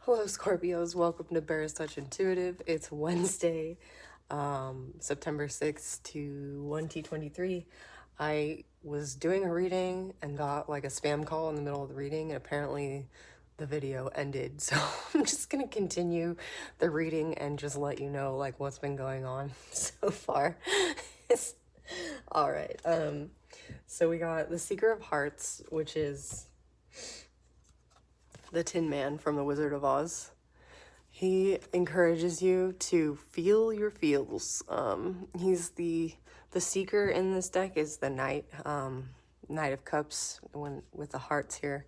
Hello, Scorpios. Welcome to Bear's Touch Intuitive. It's Wednesday, September 6th to 2023. I was doing a reading and got like a spam call in the middle of the reading, and apparently the video ended. So I'm just going to continue the reading and just let you know like what's been going on so far. All right. So we got the Seeker of Hearts, which is the Tin Man from The Wizard of Oz. He encourages you to feel your feels. He's the seeker in this deck is the Knight, Knight of Cups, with the hearts here.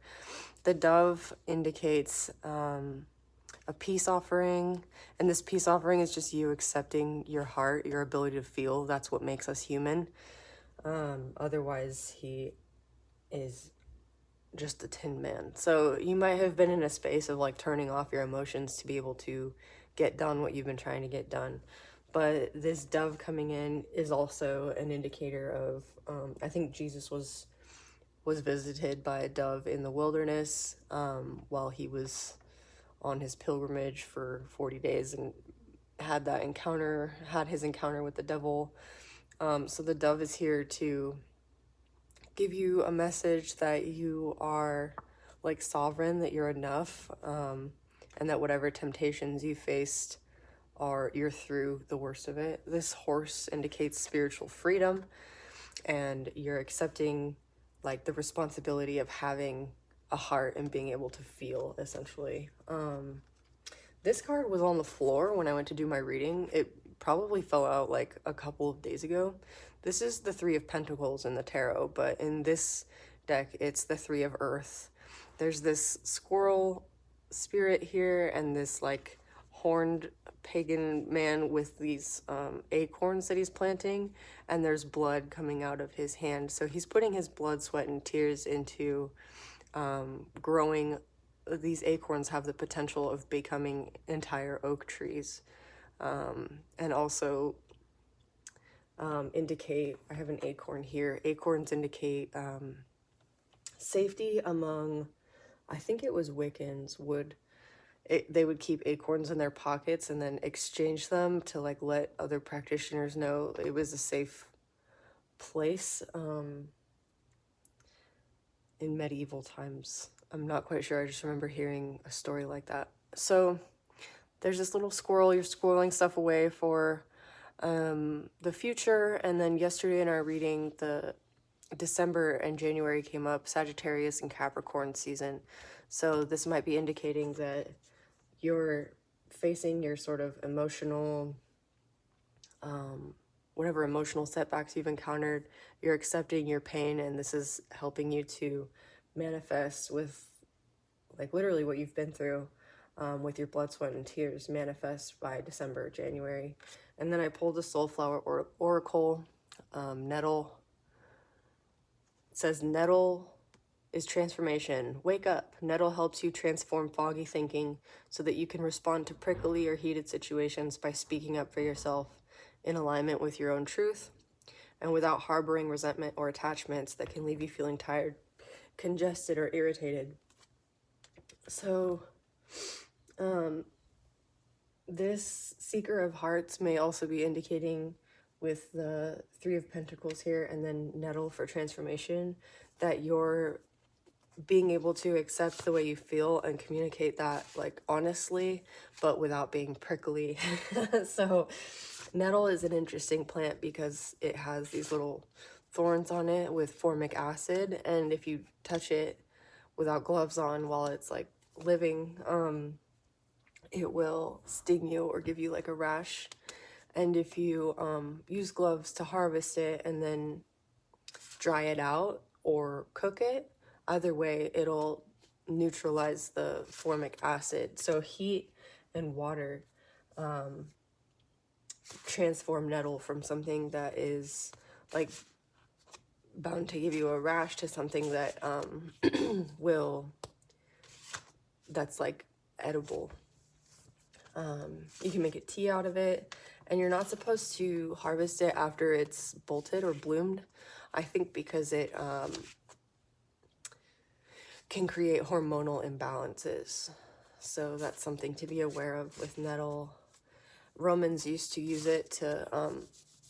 The dove indicates a peace offering, and this peace offering is just you accepting your heart, your ability to feel. That's what makes us human. Otherwise, he is just a Tin Man. So you might have been in a space of like turning off your emotions to be able to get done what you've been trying to get done. But this dove coming in is also an indicator of I think Jesus was visited by a dove in the wilderness while he was on his pilgrimage for 40 days and had his encounter with the devil. So the dove is here to give you a message that you are like sovereign, that you're enough, and that whatever temptations you faced you're through the worst of it. This horse indicates spiritual freedom, and you're accepting like the responsibility of having a heart and being able to feel, essentially. This card was on the floor when I went to do my reading. It probably fell out like a couple of days ago. This is the Three of Pentacles in the tarot, but in this deck, it's the Three of Earth. There's this squirrel spirit here and this like horned pagan man with these acorns that he's planting, and there's blood coming out of his hand. So he's putting his blood, sweat, and tears into growing. These acorns have the potential of becoming entire oak trees, and also indicate, I have an acorn here. Acorns indicate safety among, I think it was Wiccans they would keep acorns in their pockets and then exchange them to like let other practitioners know it was a safe place in medieval times. I'm not quite sure. I just remember hearing a story like that. So there's this little squirrel. You're squirreling stuff away for the future. And then yesterday in our reading, the December and January came up, Sagittarius and Capricorn season. So this might be indicating that you're facing your sort of emotional, whatever emotional setbacks you've encountered, you're accepting your pain, and this is helping you to manifest with like literally what you've been through with your blood, sweat, and tears, manifest by December, January. And then I pulled a Soulflower Oracle, Nettle. It says, Nettle is transformation. Wake up. Nettle helps you transform foggy thinking so that you can respond to prickly or heated situations by speaking up for yourself in alignment with your own truth and without harboring resentment or attachments that can leave you feeling tired, congested, or irritated. So this Seeker of Hearts may also be indicating, with the Three of Pentacles here and then Nettle for transformation, that you're being able to accept the way you feel and communicate that like honestly, but without being prickly. So nettle is an interesting plant because it has these little thorns on it with formic acid, and if you touch it without gloves on while it's like living, it will sting you or give you like a rash. And if you use gloves to harvest it and then dry it out or cook it, either way, it'll neutralize the formic acid. So heat and water transform nettle from something that is like bound to give you a rash to something that that's like edible. You can make a tea out of it, and you're not supposed to harvest it after it's bolted or bloomed. I think because it can create hormonal imbalances. So that's something to be aware of with nettle. Romans used to use it to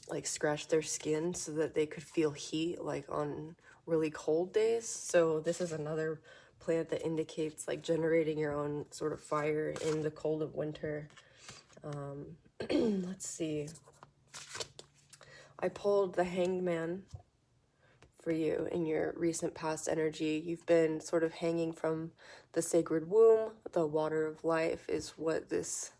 like scratch their skin so that they could feel heat like on really cold days. So this is another plant that indicates like generating your own sort of fire in the cold of winter. Let's see. I pulled the Hanged Man for you in your recent past energy. You've been sort of hanging from the sacred womb. The water of life is what this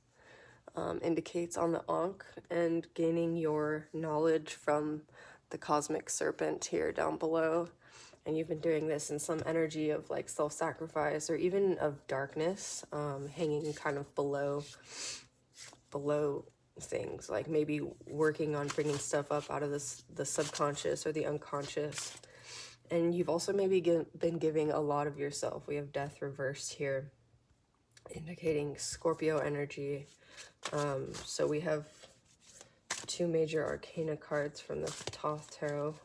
indicates on the Ankh, and gaining your knowledge from the cosmic serpent here down below. And you've been doing this in some energy of like self-sacrifice or even of darkness, hanging kind of below things, like maybe working on bringing stuff up out of the subconscious or the unconscious. And you've also maybe been giving a lot of yourself. We have death reversed here, indicating Scorpio energy. So we have 2 major arcana cards from the Thoth Tarot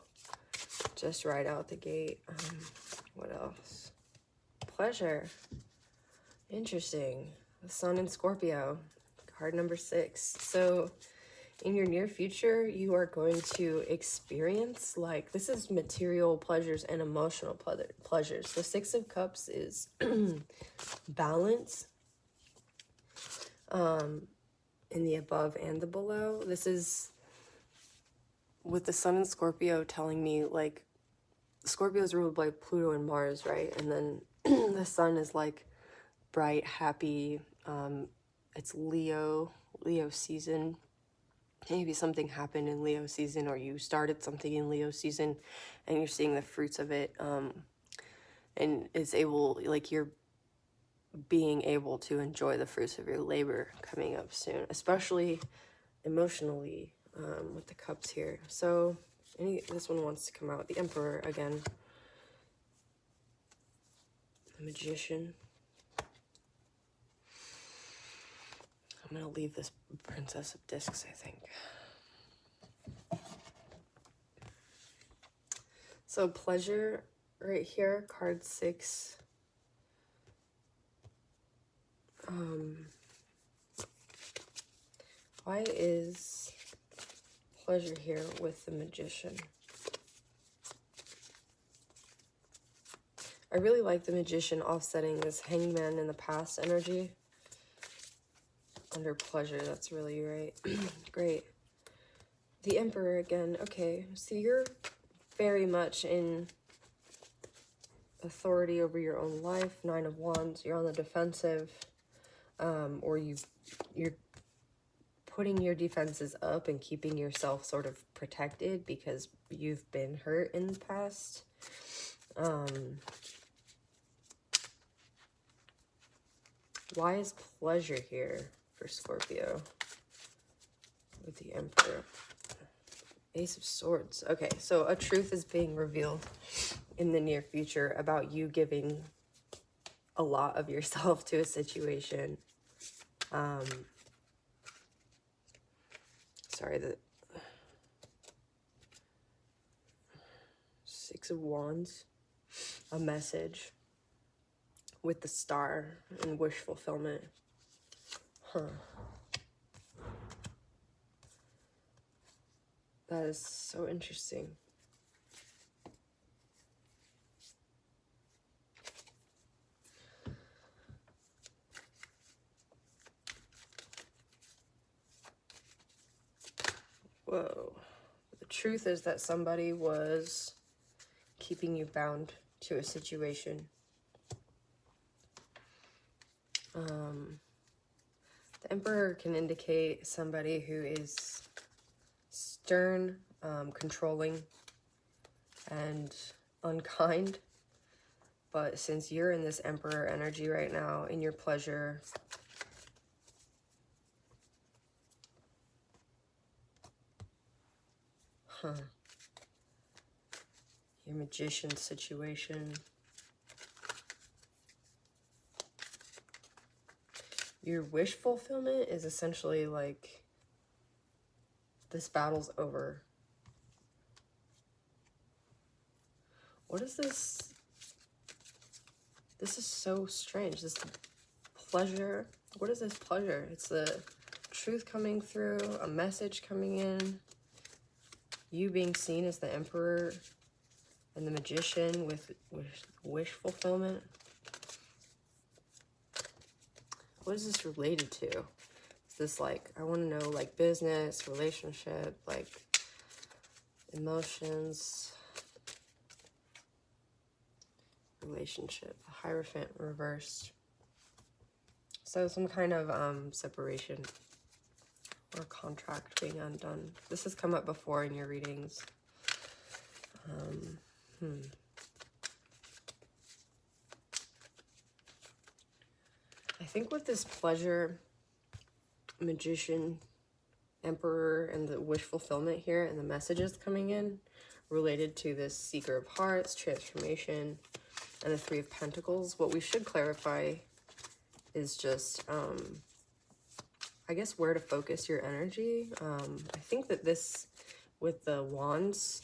just right out the gate. What else? Pleasure. Interesting. The Sun in Scorpio. Card number 6. So in your near future, you are going to experience, like, this is material pleasures and emotional pleasures. The 6 of Cups is balance in the above and the below. This is with the Sun in Scorpio telling me, like, Scorpio is ruled by Pluto and Mars, right? And then the Sun is like bright, happy. It's Leo season. Maybe something happened in Leo season, or you started something in Leo season and you're seeing the fruits of it. And it's able, like, you're being able to enjoy the fruits of your labor coming up soon, especially emotionally, with the Cups here. So this one wants to come out. The Emperor again. The Magician. I'm going to leave this Princess of Discs, I think. So pleasure right here, card 6. Why is pleasure here with the Magician? I really like the Magician offsetting this Hanged Man in the past energy. Under pleasure, that's really right. Great. The Emperor again. Okay, so you're very much in authority over your own life. 9 of Wands. You're on the defensive, or you're putting your defenses up and keeping yourself sort of protected because you've been hurt in the past. Why is pleasure here for Scorpio with the Emperor? Ace of Swords. Okay, so a truth is being revealed in the near future about you giving a lot of yourself to a situation. Sorry, the 6 of Wands. A message with the Star and wish fulfillment. That is so interesting. Whoa. The truth is that somebody was keeping you bound to a situation. The Emperor can indicate somebody who is stern, controlling, and unkind. But since you're in this Emperor energy right now, in your pleasure, your Magician situation, your wish fulfillment is essentially like, this battle's over. What is this? This is so strange. This pleasure. What is this pleasure? It's the truth coming through, a message coming in, you being seen as the Emperor and the Magician with wish fulfillment. What is this related to? Is this like, I want to know, like business, relationship, like emotions, relationship, Hierophant reversed. So some kind of separation or contract being undone. This has come up before in your readings. I think with this pleasure, Magician, Emperor, and the wish fulfillment here, and the messages coming in related to this Seeker of Hearts, transformation, and the Three of Pentacles, what we should clarify is just, I guess, where to focus your energy. I think that this, with the Wands,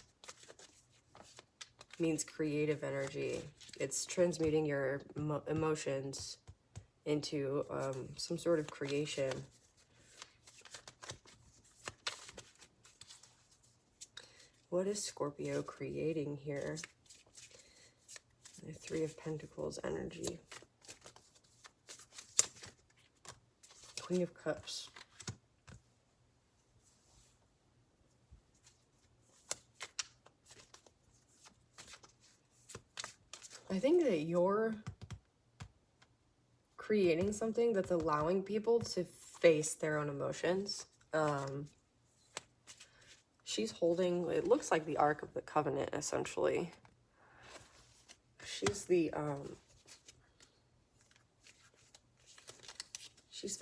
means creative energy. It's transmuting your emotions into some sort of creation. What is Scorpio creating here? The Three of Pentacles energy. Queen of Cups. I think that you're creating something that's allowing people to face their own emotions. She's holding, it looks like the Ark of the Covenant, essentially. She's the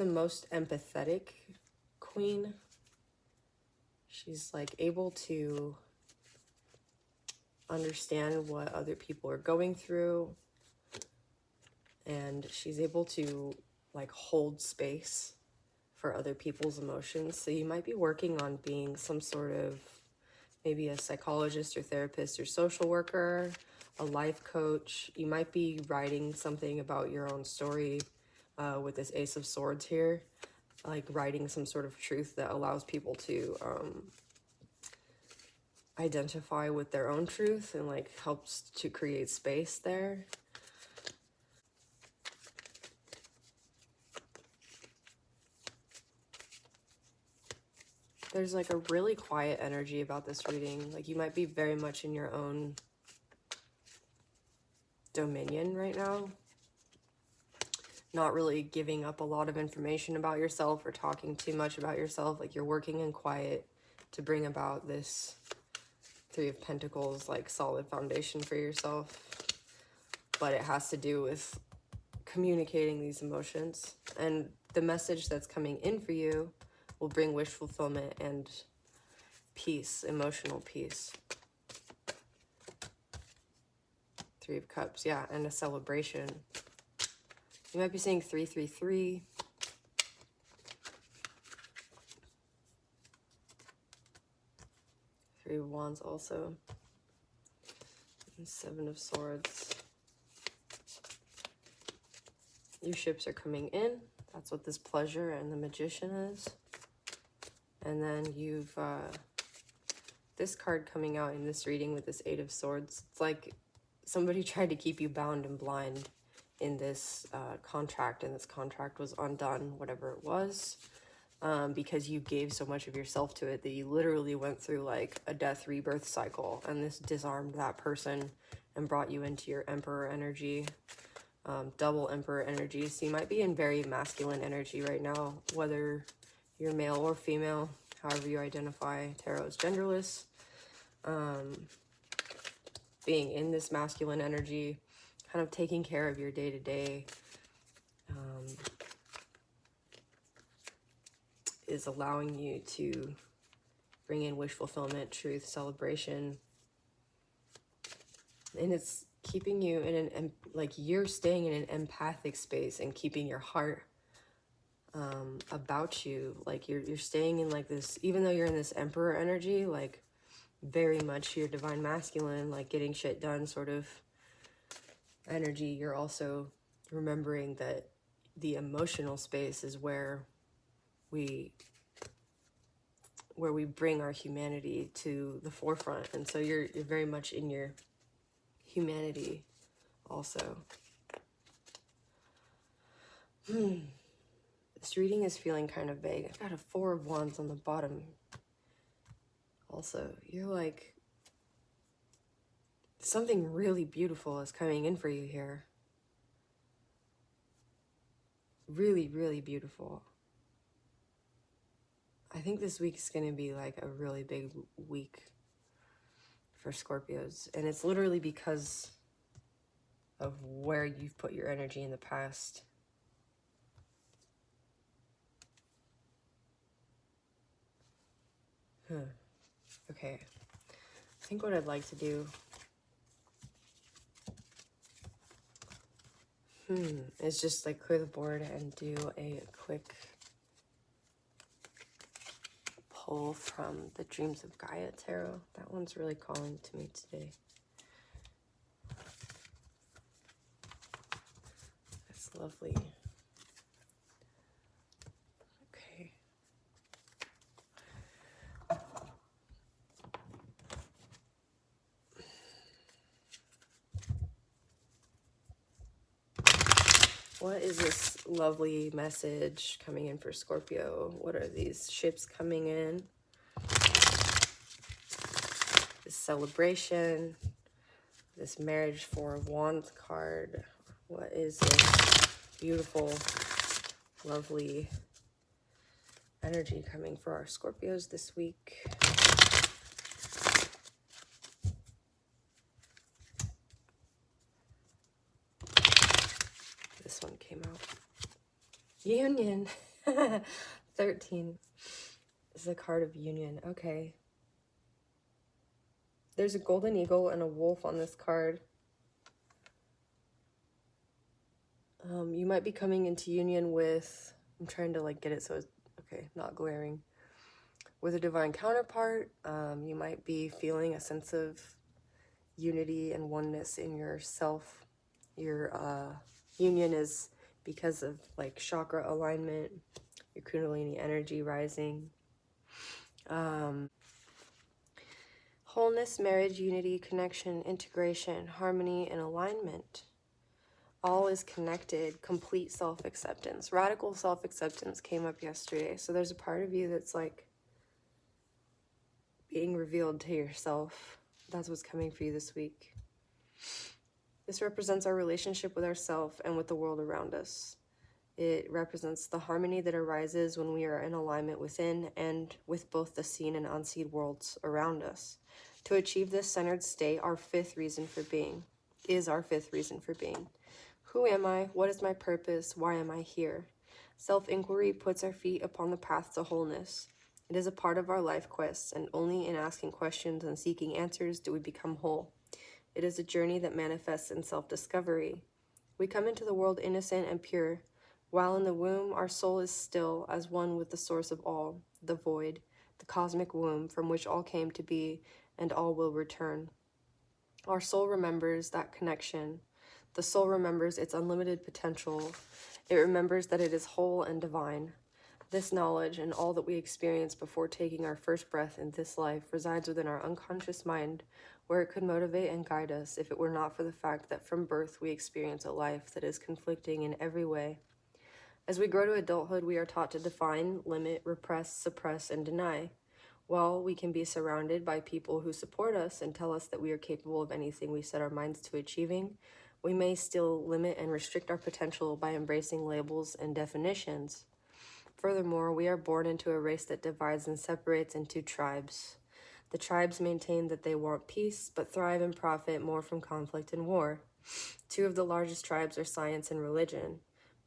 most empathetic queen. She's like able to understand what other people are going through, and she's able to like hold space for other people's emotions. So you might be working on being some sort of maybe a psychologist or therapist or social worker, a life coach. You might be writing something about your own story with this Ace of Swords here, like writing some sort of truth that allows people to identify with their own truth and like helps to create space there. There's like a really quiet energy about this reading. Like you might be very much in your own dominion right now. Not really giving up a lot of information about yourself or talking too much about yourself. Like you're working in quiet to bring about this Three of Pentacles, like solid foundation for yourself. But it has to do with communicating these emotions. And the message that's coming in for you will bring wish fulfillment and peace, emotional peace. Three of Cups, yeah, and a celebration. You might be saying 333. Three of Wands also. And Seven of Swords. Your ships are coming in. That's what this pleasure and the Magician is. And then you've this card coming out in this reading with this Eight of Swords. It's like somebody tried to keep you bound and blind in this contract, and this contract was undone, whatever it was, because you gave so much of yourself to it that you literally went through like a death rebirth cycle, and this disarmed that person and brought you into your Emperor energy, double Emperor energy. So you might be in very masculine energy right now, whether you're male or female, however you identify. Tarot is genderless. Being in this masculine energy, kind of taking care of your day-to-day, is allowing you to bring in wish fulfillment, truth, celebration. And it's keeping you in an, like you're staying in an empathic space and keeping your heart about you. Like you're staying in like this, even though you're in this Emperor energy, like very much your divine masculine, like getting shit done sort of energy, you're also remembering that the emotional space is where we bring our humanity to the forefront. And so you're very much in your humanity also. This reading is feeling kind of vague. I've got a 4 of Wands on the bottom. Also, you're like, something really beautiful is coming in for you here. Really, really beautiful. I think this week is going to be like a really big week for Scorpios. And it's literally because of where you've put your energy in the past. Okay. I think what I'd like to do is just like clear the board and do a quick pull from the Dreams of Gaia Tarot. That one's really calling to me today. That's lovely. Okay. What is this lovely message coming in for Scorpio? What are these ships coming in? This celebration, this marriage 4 of Wands card. What is this beautiful, lovely energy coming for our Scorpios this week? This one came out. Union. 13 is the card of union. Okay. There's a golden eagle and a wolf on this card. You might be coming into union with, I'm trying to like get it so it's, okay, not glaring. With a divine counterpart, you might be feeling a sense of unity and oneness in yourself. Your union is because of like chakra alignment, your Kundalini energy rising. Wholeness, marriage, unity, connection, integration, harmony, and alignment. All is connected. Complete self-acceptance. Radical self-acceptance came up yesterday. So there's a part of you that's like being revealed to yourself. That's what's coming for you this week. This represents our relationship with ourselves and with the world around us. It represents the harmony that arises when we are in alignment within and with both the seen and unseen worlds around us. To achieve this centered state, our fifth reason for being. Who am I? What is my purpose? Why am I here? Self-inquiry puts our feet upon the path to wholeness. It is a part of our life quests, and only in asking questions and seeking answers do we become whole. It is a journey that manifests in self-discovery. We come into the world innocent and pure. While in the womb, our soul is still as one with the source of all, the void, the cosmic womb from which all came to be and all will return. Our soul remembers that connection. The soul remembers its unlimited potential. It remembers that it is whole and divine. This knowledge and all that we experience before taking our first breath in this life resides within our unconscious mind, where it could motivate and guide us if it were not for the fact that from birth we experience a life that is conflicting in every way. As we grow to adulthood, we are taught to define, limit, repress, suppress, and deny. While we can be surrounded by people who support us and tell us that we are capable of anything we set our minds to achieving, we may still limit and restrict our potential by embracing labels and definitions. Furthermore, we are born into a race that divides and separates into tribes. The tribes maintain that they want peace, but thrive and profit more from conflict and war. 2 of the largest tribes are science and religion.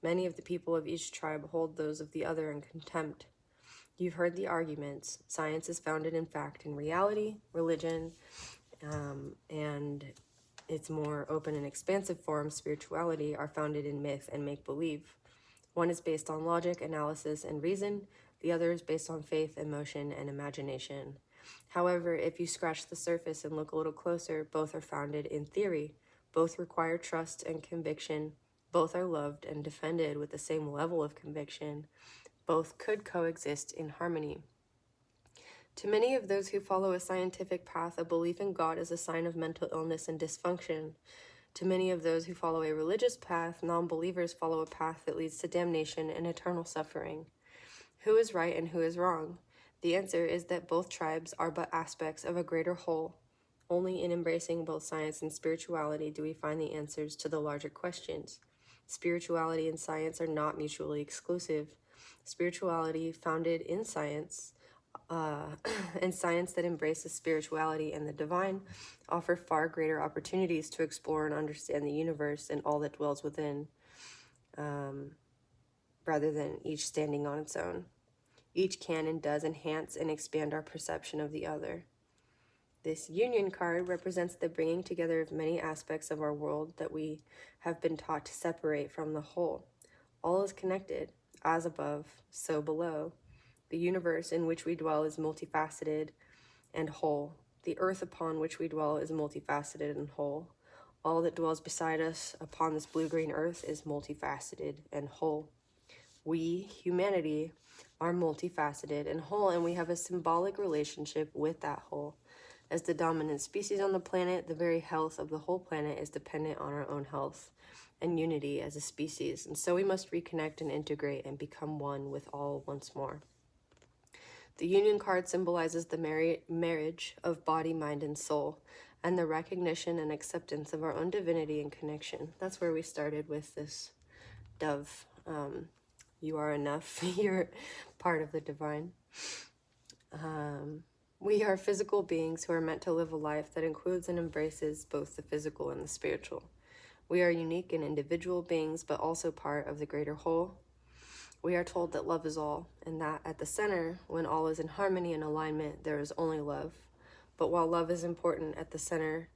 Many of the people of each tribe hold those of the other in contempt. You've heard the arguments. Science is founded in fact and reality. Religion and its more open and expansive form, spirituality, are founded in myth and make-believe. One is based on logic, analysis, and reason. The other is based on faith, emotion, and imagination. However, if you scratch the surface and look a little closer, both are founded in theory. Both require trust and conviction. both are loved and defended with the same level of conviction, both could coexist in harmony. To many of those who follow a scientific path, a belief in God is a sign of mental illness and dysfunction. To many of those who follow a religious path, non-believers follow a path that leads to damnation and eternal suffering. Who is right and who is wrong? The answer is that both tribes are but aspects of a greater whole. Only in embracing both science and spirituality do we find the answers to the larger questions. Spirituality and science are not mutually exclusive. Spirituality founded in science and science that embraces spirituality and the divine offer far greater opportunities to explore and understand the universe and all that dwells within, rather than each standing on its own. Each can and does enhance and expand our perception of the other. This union card represents the bringing together of many aspects of our world that we have been taught to separate from the whole. All is connected, as above, so below. The universe in which we dwell is multifaceted and whole. The earth upon which we dwell is multifaceted and whole. All that dwells beside us upon this blue-green earth is multifaceted and whole. We, humanity, are multifaceted and whole, and we have a symbolic relationship with that whole. As the dominant species on the planet, the very health of the whole planet is dependent on our own health and unity as a species, and so we must reconnect and integrate and become one with all once more. The union card symbolizes the marriage of body, mind, and soul, and the recognition and acceptance of our own divinity and connection. That's where we started with this dove. You are enough. You're part of the divine. We are physical beings who are meant to live a life that includes and embraces both the physical and the spiritual. We are unique and individual beings, but also part of the greater whole. We are told that love is all, and that at the center, when all is in harmony and alignment, there is only love. But while love is important at the center,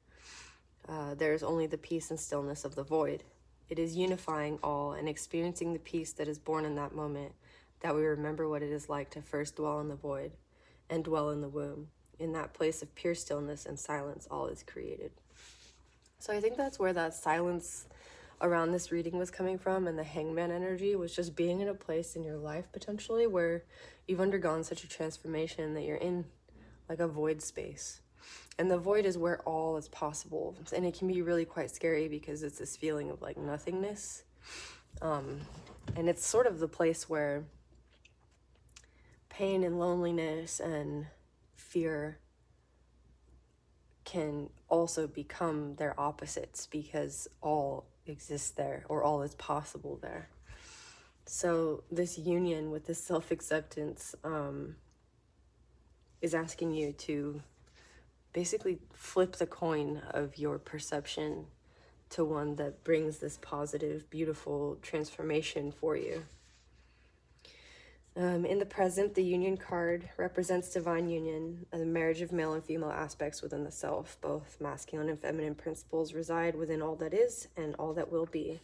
there is only the peace and stillness of the void. It is unifying all and experiencing the peace that is born in that moment that we remember what it is like to first dwell in the void and dwell in the womb. In that place of pure stillness and silence, all is created. So I think that's where that silence around this reading was coming from, and the hangman energy was just being in a place in your life potentially where you've undergone such a transformation that you're in like a void space. And the void is where all is possible. And it can be really quite scary because it's this feeling of like nothingness. And it's sort of the place where pain and loneliness and fear can also become their opposites because all exists there, or all is possible there. So this union with this self-acceptance is asking you to basically flip the coin of your perception to one that brings this positive, beautiful transformation for you. In the present, the union card represents divine union, the marriage of male and female aspects within the self. Both masculine and feminine principles reside within all that is and all that will be.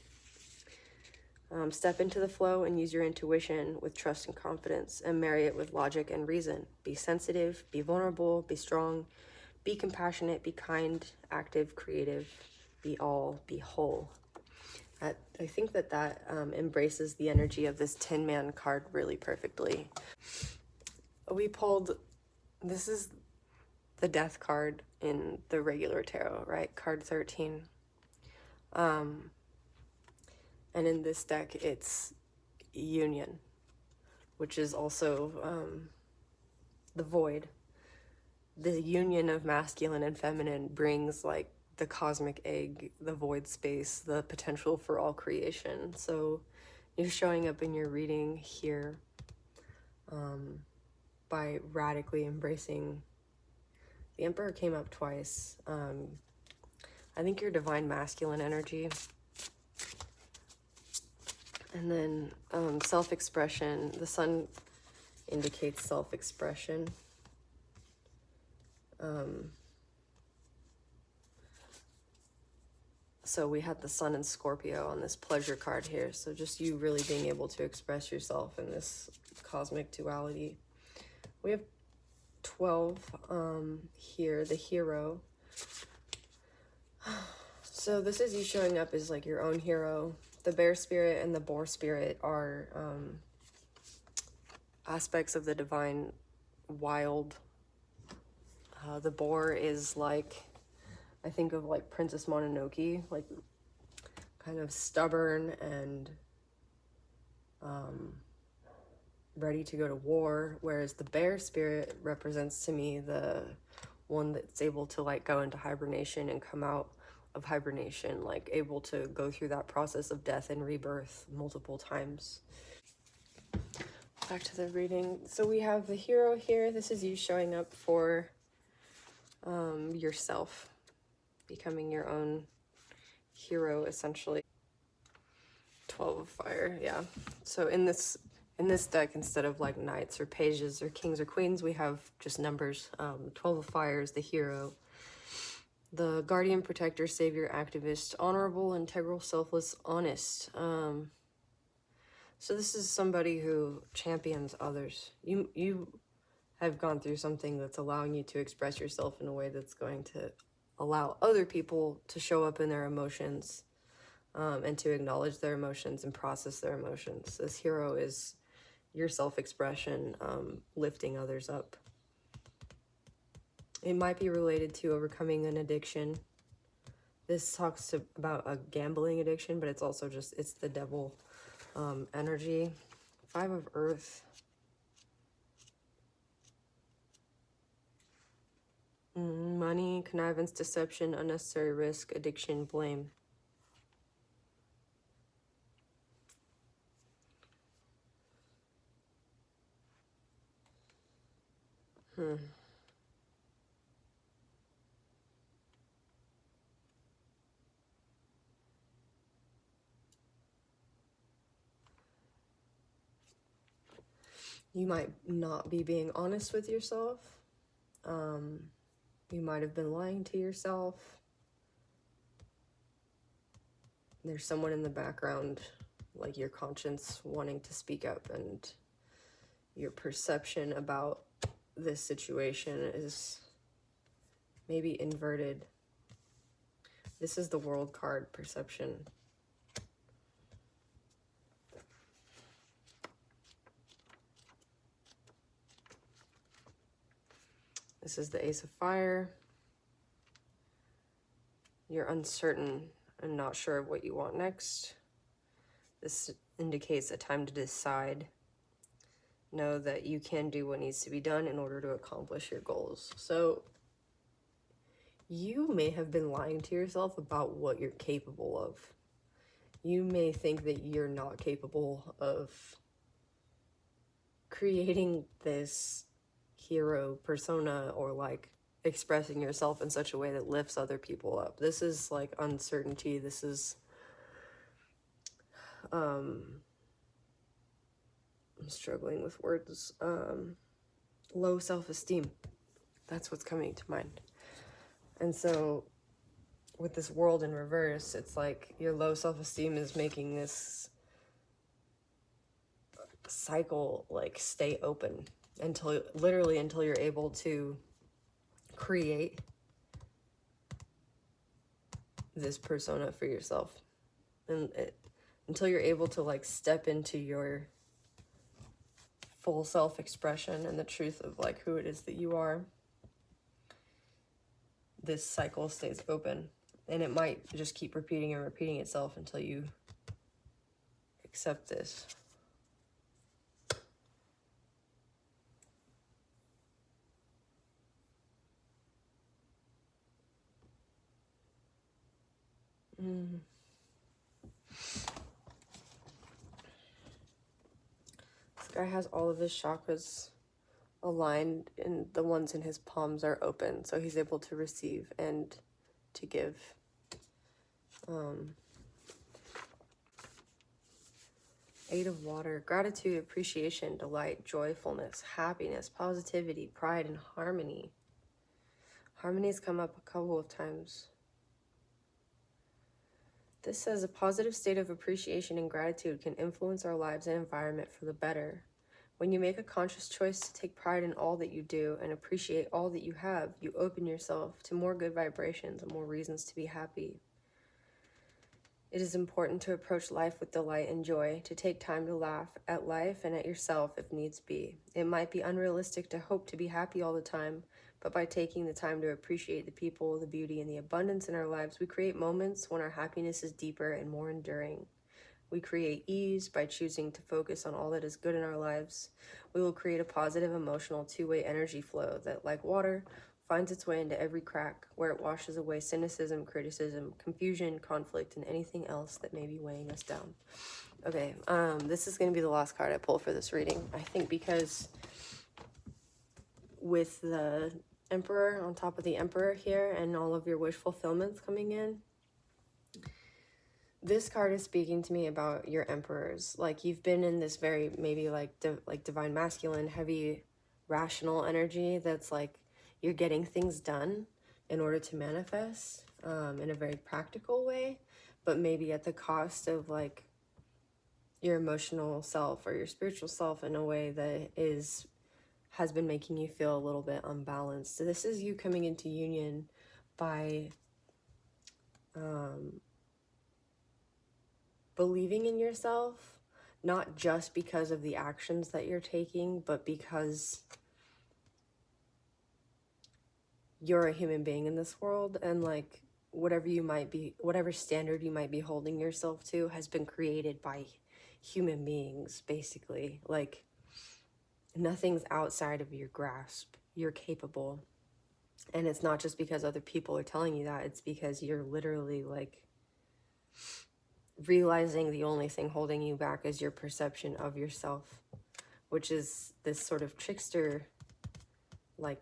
Step into the flow and use your intuition with trust and confidence, and marry it with logic and reason. Be sensitive, be vulnerable, be strong, be compassionate, be kind, active, creative, be all, be whole. I think that embraces the energy of this Tin Man card really perfectly. We pulled, this is the Death card in the regular tarot, right? Card 13. And in this deck, it's Union, which is also the void. The union of masculine and feminine brings like the cosmic egg, the void space, the potential for all creation. So you're showing up in your reading here by radically embracing. The Emperor came up twice. I think your divine masculine energy. And then self-expression. The sun indicates self-expression. So we had the sun and Scorpio on this pleasure card here. So just you really being able to express yourself in this cosmic duality. We have 12 here, the hero. So this is you showing up as like your own hero The bear spirit and the boar spirit are aspects of the divine wild. The boar is like, I think of like Princess Mononoke, like kind of stubborn and ready to go to war, whereas the bear spirit represents to me the one that's able to like go into hibernation and come out of hibernation, like able to go through that process of death and rebirth multiple times. Back to the reading. So we have the hero here. This is you showing up for yourself, becoming your own hero, essentially. 12 of fire, yeah. So in this deck, instead of like knights or pages or kings or queens, we have just numbers. 12 of fire is the hero. The guardian, protector, savior, activist, honorable, integral, selfless, honest. So this is somebody who champions others. You have gone through something that's allowing you to express yourself in a way that's going to allow other people to show up in their emotions, and to acknowledge their emotions and process their emotions. This hero is your self-expression, lifting others up. It might be related to overcoming an addiction. This talks about a gambling addiction, but it's also just, it's the devil energy. 5 of earth. Money, connivance, deception, unnecessary risk, addiction, blame. You might not be being honest with yourself. You might have been lying to yourself. There's someone in the background, like your conscience wanting to speak up, and your perception about this situation is maybe inverted. This is the world card, perception. This is the ace of fire. You're uncertain and not sure of what you want next. This indicates a time to decide. Know that you can do what needs to be done in order to accomplish your goals. So you may have been lying to yourself about what you're capable of. You may think that you're not capable of creating this hero persona or like expressing yourself in such a way that lifts other people up. This is like uncertainty. This is I'm struggling with words. Low self-esteem. That's what's coming to mind. And so with this world in reverse, it's like your low self-esteem is making this cycle like stay open until you're able to create this persona for yourself, and until you're able to like step into your full self-expression and the truth of like who it is that you are. This cycle stays open, and it might just keep repeating and repeating itself until you accept this. This guy has all of his chakras aligned, and the ones in his palms are open, so he's able to receive and to give. 8 of water. Gratitude, appreciation, delight, joyfulness, happiness, positivity, pride, and harmony. Harmony's come up a couple of times. This says a positive state of appreciation and gratitude can influence our lives and environment for the better. When you make a conscious choice to take pride in all that you do and appreciate all that you have, you open yourself to more good vibrations and more reasons to be happy. It is important to approach life with delight and joy, to take time to laugh at life and at yourself if needs be. It might be unrealistic to hope to be happy all the time, but by taking the time to appreciate the people, the beauty, and the abundance in our lives, we create moments when our happiness is deeper and more enduring. We create ease by choosing to focus on all that is good in our lives. We will create a positive emotional two-way energy flow that, like water, finds its way into every crack, where it washes away cynicism, criticism, confusion, conflict, and anything else that may be weighing us down. Okay, this is going to be the last card I pull for this reading. I think because with the Emperor on top of the Emperor here and all of your wish fulfillments coming in, this card is speaking to me about your emperors. Like, you've been in this very maybe like divine masculine, heavy, rational energy that's like you're getting things done in order to manifest in a very practical way, but maybe at the cost of like your emotional self or your spiritual self in a way that has been making you feel a little bit unbalanced. So this is you coming into union by believing in yourself, not just because of the actions that you're taking, but because you're a human being in this world, and like whatever standard you might be holding yourself to has been created by human beings, basically. Like, nothing's outside of your grasp. You're capable. And it's not just because other people are telling you that, it's because you're literally like realizing the only thing holding you back is your perception of yourself, which is this sort of trickster, like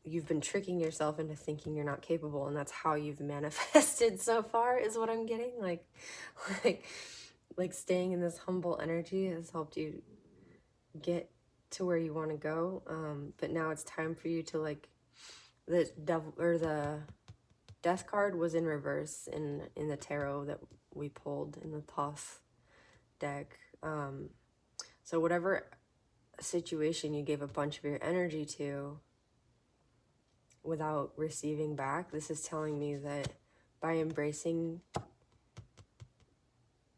you've been tricking yourself into thinking you're not capable, and that's how you've manifested so far, is what I'm getting. Like staying in this humble energy has helped you get to where you want to go, but now it's time for you to like, the devil or the death card was in reverse in the tarot that we pulled in the Thoth deck. So whatever situation you gave a bunch of your energy to without receiving back, this is telling me that by embracing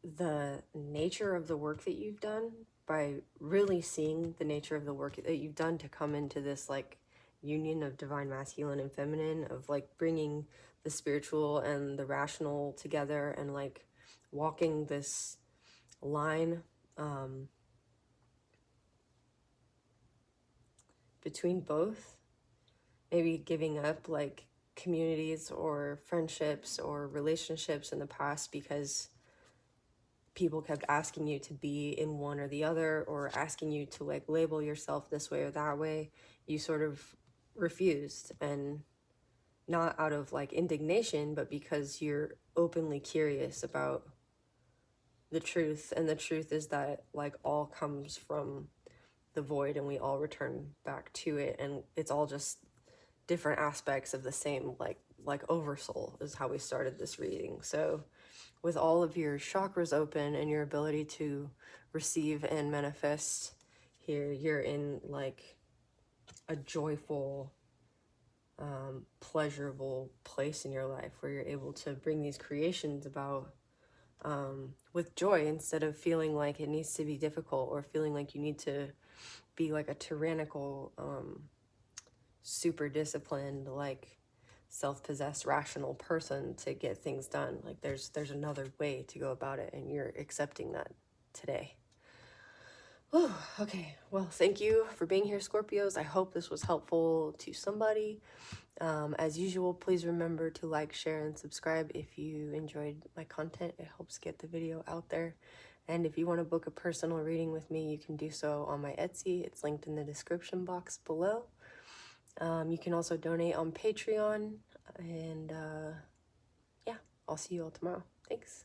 the nature of the work that you've done, by really seeing the nature of the work that you've done to come into this like union of divine masculine and feminine, of like bringing the spiritual and the rational together and like walking this line between both, maybe giving up like communities or friendships or relationships in the past because people kept asking you to be in one or the other, or asking you to like label yourself this way or that way. You sort of refused, and not out of like indignation, but because you're openly curious about the truth. And the truth is that like all comes from the void, and we all return back to it, and it's all just different aspects of the same like oversoul, is how we started this reading. So with all of your chakras open and your ability to receive and manifest here, you're in like a joyful, pleasurable place in your life where you're able to bring these creations about with joy, instead of feeling like it needs to be difficult or feeling like you need to be like a tyrannical, super disciplined, like self-possessed, rational person to get things done. Like there's another way to go about it, and you're accepting that today. Oh, okay. Well, thank you for being here, Scorpios. I hope this was helpful to somebody. As usual, please remember to like, share, and subscribe if you enjoyed my content. It helps get the video out there. And if you want to book a personal reading with me, you can do so on my Etsy. It's linked in the description box below. You can also donate on Patreon. And yeah, I'll see you all tomorrow. Thanks.